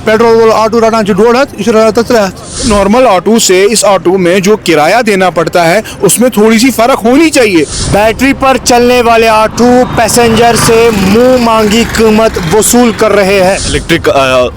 Petrol auto रटान 1.5 इस रटा 300। Normal auto से इस ऑटो में जो किराया देना पड़ता है उसमें थोड़ी सी फर्क होनी चाहिए। बैटरी पर चलने वाले ऑटो पैसेंजर से मुंह मांगी कीमत वसूल कर रहे हैं। इलेक्ट्रिक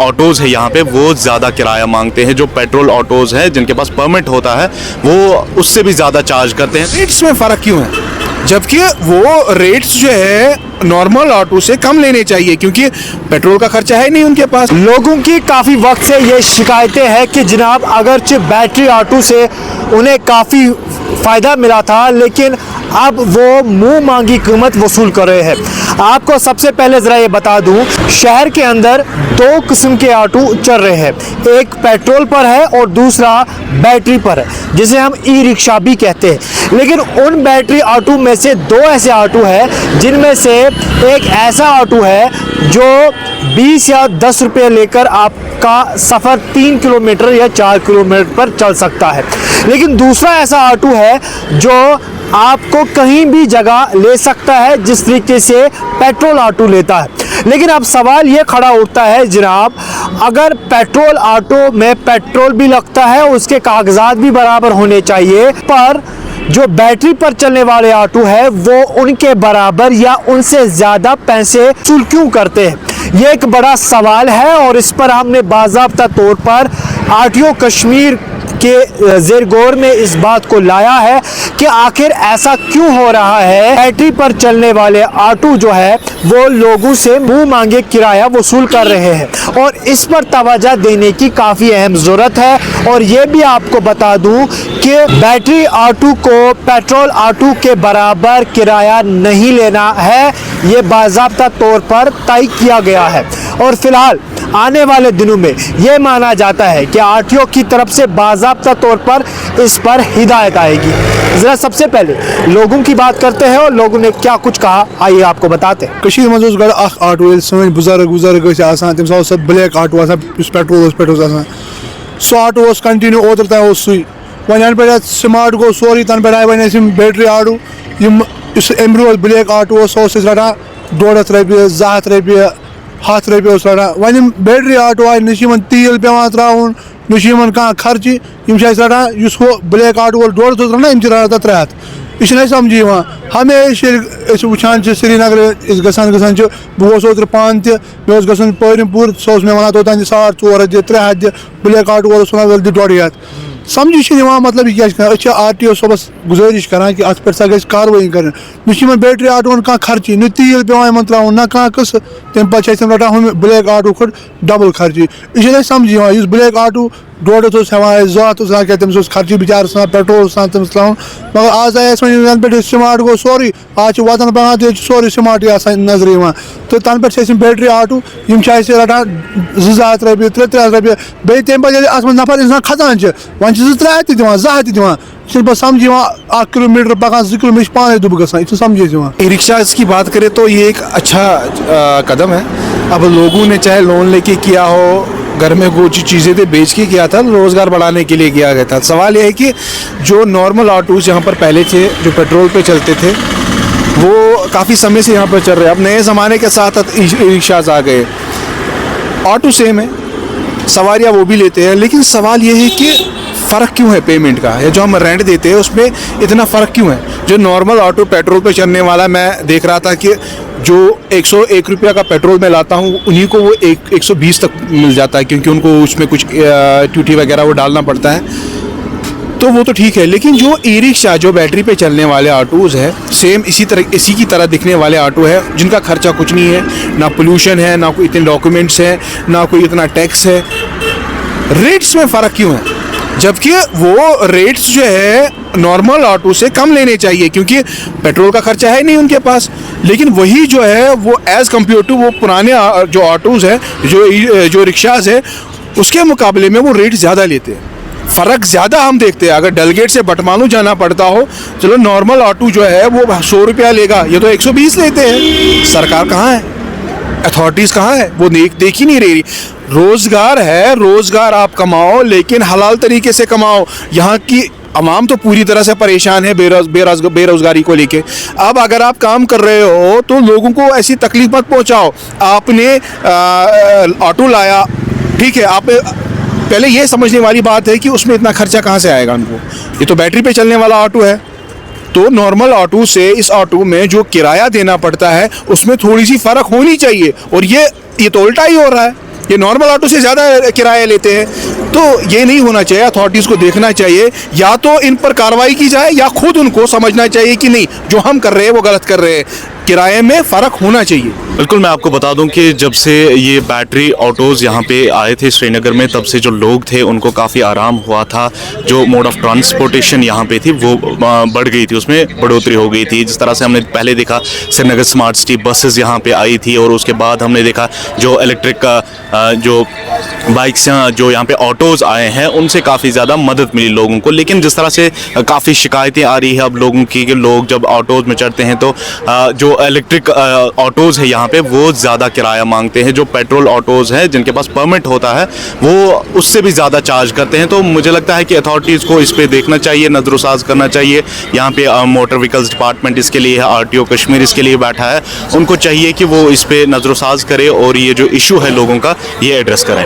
ऑटोज़ है यहाँ पे वो ज़्यादा किराया मांगते हैं। जो पेट्रोल ऑटोज़ हैं जिनके पास परमिट होता है वो उससे भी ज़्यादा चार्ज करते हैं। रेट्स में फ़र्क क्यों है, जबकि वो रेट्स जो है नॉर्मल ऑटो से कम लेने चाहिए, क्योंकि पेट्रोल का खर्चा है नहीं उनके पास। लोगों की काफ़ी वक्त से ये शिकायतें हैं कि जनाब अगरचे बैटरी ऑटो से उन्हें काफ़ी फ़ायदा मिला था, लेकिन अब वो मुंह मांगी कीमत वसूल कर रहे हैं। आपको सबसे पहले ज़रा ये बता दूं, शहर के अंदर 2 किस्म के ऑटो चल रहे हैं, एक पेट्रोल पर है और दूसरा बैटरी पर है, जिसे हम ई रिक्शा भी कहते हैं। लेकिन उन बैटरी ऑटो में से 2 ऐसे ऑटो हैं जिनमें से एक ऐसा ऑटो है जो 20 या 10 रुपये लेकर आपका सफ़र 3 किलोमीटर या 4 किलोमीटर पर चल सकता है। लेकिन दूसरा ऐसा ऑटो है जो आपको कहीं भी जगह ले सकता है, जिस तरीके से पेट्रोल ऑटो लेता है। लेकिन अब सवाल ये खड़ा उठता है जनाब, अगर पेट्रोल ऑटो में पेट्रोल भी लगता है, उसके कागजात भी बराबर होने चाहिए, पर जो बैटरी पर चलने वाले ऑटो है वो उनके बराबर या उनसे ज़्यादा पैसे वसूल क्यों करते हैं? ये एक बड़ा सवाल है और इस पर हमने बाज़ाब्ता तौर पर आरटीओ कश्मीर के ज़ेर गौर में इस बात को लाया है कि आखिर ऐसा क्यों हो रहा है। बैटरी पर चलने वाले ऑटो जो है वो लोगों से मुंह मांगे किराया वसूल कर रहे हैं और इस पर तवज्जो देने की काफ़ी अहम ज़रूरत है। और ये भी आपको बता दूं कि बैटरी ऑटो को पेट्रोल ऑटो के बराबर किराया नहीं लेना है, ये बाज़ाब्ता तौर पर तय किया गया है। और फिलहाल आने वाले दिनों में ये माना जाता है कि आरटीओ की तरफ से बाज़ाब्ता तौर पर इस पर हिदायत आएगी। ज़रा सबसे पहले लोगों की बात करते हैं और लोगों ने क्या कुछ कहा, आइए आपको बताते हैं। कशीर मज उस गड़ अख ऑटो सन बुजुर्ग आसान तम सा ब्लैक ऑटो आसान पेट्रोल पे आसान सो ऑटो कंटिन्यू ओतर तक सुई वन पे स्मार्ट गो सोरी तन पे वन बैटरी ऑटो अम रोज ब्लैक ऑटो सो रटान 150 रपये 200 रपये 100 रपये रटान वन बैटरी ऑटो आए न तेल पे त्राउन न कह खर्च रटान वो ब्लैक ऑटो वो 150 रटान इम रटान 300 यह समझी हमेशा वुचान श्रीनगर गसान बहुत ओतर पान मे गन पम सो मे वन तोतान 400 दि 300 दि ब्लैक ऑटो वोलस वन दि 150 समझी मतलब क्या आरटीओ सोबस गुजारिश करान कि अत पे सा गई कार्रवाई कर बैटरी ऑटोन कह खर्ची न तेल पे त्राउन ना कह कस तम पे रटान हम ब्लैक ऑटो खुद डबल खर्ची यह समझी इस ब्लैक ऑटो 150 हेवान 200 क्या तमिस खर्ची बिचार पेट्रोल तमिस त्राउन मगर आज आए पे स्मार्ट गो सोरी आज वतन पे सोरी स्मार्ट नजर तो तन पे बैटरी ऑटो रटान 200 रपये 300 रपये बे तम पे अत नफर इंसान खचान वन 300 दिवान 200 दिवान बस समझ 1 किलोमीटर पकान 2 किलोमीटर पाने दुब गसान समझे ई रिक्शा की बात करें तो ये एक अच्छा कदम है। अब लोगों ने चाहे लोन लेके किया हो, घर में कुछ चीज़ें थे बेच के किया था, रोज़गार बढ़ाने के लिए किया गया था। सवाल यह है कि जो नॉर्मल ऑटोज़ यहाँ पर पहले थे जो पेट्रोल पे चलते थे वो काफ़ी समय से यहाँ पर चल रहे हैं। अब नए ज़माने के साथ ई रिक्शाज आ गए, ऑटो सेम है, सवारियाँ वो भी लेते हैं, लेकिन सवाल ये है कि फ़र्क क्यों है पेमेंट का, या जो हम रेंट देते हैं उसमें इतना फ़र्क क्यों है। जो नॉर्मल ऑटो पेट्रोल पे चलने वाला, मैं देख रहा था कि जो 101 रुपया का पेट्रोल मैं लाता हूँ उन्हीं को वो 120 तक मिल जाता है, क्योंकि उनको उसमें कुछ ड्यूटी वगैरह वो डालना पड़ता है, तो वो तो ठीक है। लेकिन जो ई रिक्शा जो बैटरी पे चलने वाले ऑटोज़ है, सेम इसी की तरह दिखने वाले ऑटो है, जिनका खर्चा कुछ नहीं है, ना पोल्यूशन है, ना कोई इतने डॉक्यूमेंट्स हैं, ना कोई इतना टैक्स है, रेट्स में फ़र्क क्यों है, जबकि वो रेट्स जो है नॉर्मल ऑटो से कम लेने चाहिए, क्योंकि पेट्रोल का खर्चा है नहीं उनके पास। लेकिन वही जो है वो एज़ कम्पेयर टू वो पुराने जो ऑटोज़ है, जो रिक्शाज है, उसके मुकाबले में वो रेट ज़्यादा लेते हैं। फ़र्क ज़्यादा हम देखते हैं। अगर डलगेट से बटमालू जाना पड़ता हो, चलो नॉर्मल ऑटो जो है वो 100 रुपया लेगा, ये तो 120 लेते हैं। सरकार कहाँ है, अथॉरिटीज़ कहाँ है, वो देख ही नहीं रही। रोज़गार है, रोज़गार आप कमाओ, लेकिन हलाल तरीके से कमाओ। यहाँ की अवाम तो पूरी तरह से परेशान है बेरोज़गारी को लेके। अब अगर आप काम कर रहे हो तो लोगों को ऐसी तकलीफ मत पहुँचाओ। आपने ऑटो लाया, ठीक है, आप पहले ये समझने वाली बात है कि उसमें इतना खर्चा कहाँ से आएगा उनको। ये तो बैटरी पे चलने वाला ऑटो है, तो नॉर्मल ऑटो से इस ऑटो में जो किराया देना पड़ता है उसमें थोड़ी सी फ़र्क होनी चाहिए। और ये तो उल्टा ही हो रहा है, ये नॉर्मल ऑटो से ज़्यादा किराया लेते हैं। तो ये नहीं होना चाहिए, अथॉरिटीज़ को देखना चाहिए, या तो इन पर कार्रवाई की जाए या खुद उनको समझना चाहिए कि नहीं, जो हम कर रहे हैं वो गलत कर रहे हैं, किराए में फ़र्क होना चाहिए। बिल्कुल, मैं आपको बता दूं कि जब से ये बैटरी ऑटोज़ यहाँ पे आए थे श्रीनगर में, तब से जो लोग थे उनको काफ़ी आराम हुआ था। जो मोड ऑफ ट्रांसपोर्टेशन यहाँ पे थी वो बढ़ गई थी, उसमें बढ़ोतरी हो गई थी। जिस तरह से हमने पहले देखा श्रीनगर स्मार्ट सिटी बसेस यहाँ पे आई थी, और उसके बाद हमने देखा जो इलेक्ट्रिक जो बाइक्स जो यहाँ पे ऑटोज़ आए हैं उनसे काफ़ी ज़्यादा मदद मिली लोगों को। लेकिन जिस तरह से काफ़ी शिकायतें आ रही है अब लोगों की कि लोग जब ऑटोज़ में चढ़ते हैं तो जो इलेक्ट्रिक ऑटोज़ है यहाँ पे वो ज़्यादा किराया मांगते हैं। जो पेट्रोल ऑटोज़ हैं जिनके पास परमिट होता है वो उससे भी ज़्यादा चार्ज करते हैं। तो मुझे लगता है कि अथॉरिटीज़ को इस पे देखना चाहिए, नज़रसाज करना चाहिए। यहाँ पे मोटर व्हीकल्स डिपार्टमेंट इसके लिए है, RTO कश्मीर इसके लिए बैठा है, उनको चाहिए कि वो इस पे नज़रसाज करे और ये जो इशू है लोगों का ये एड्रेस करें।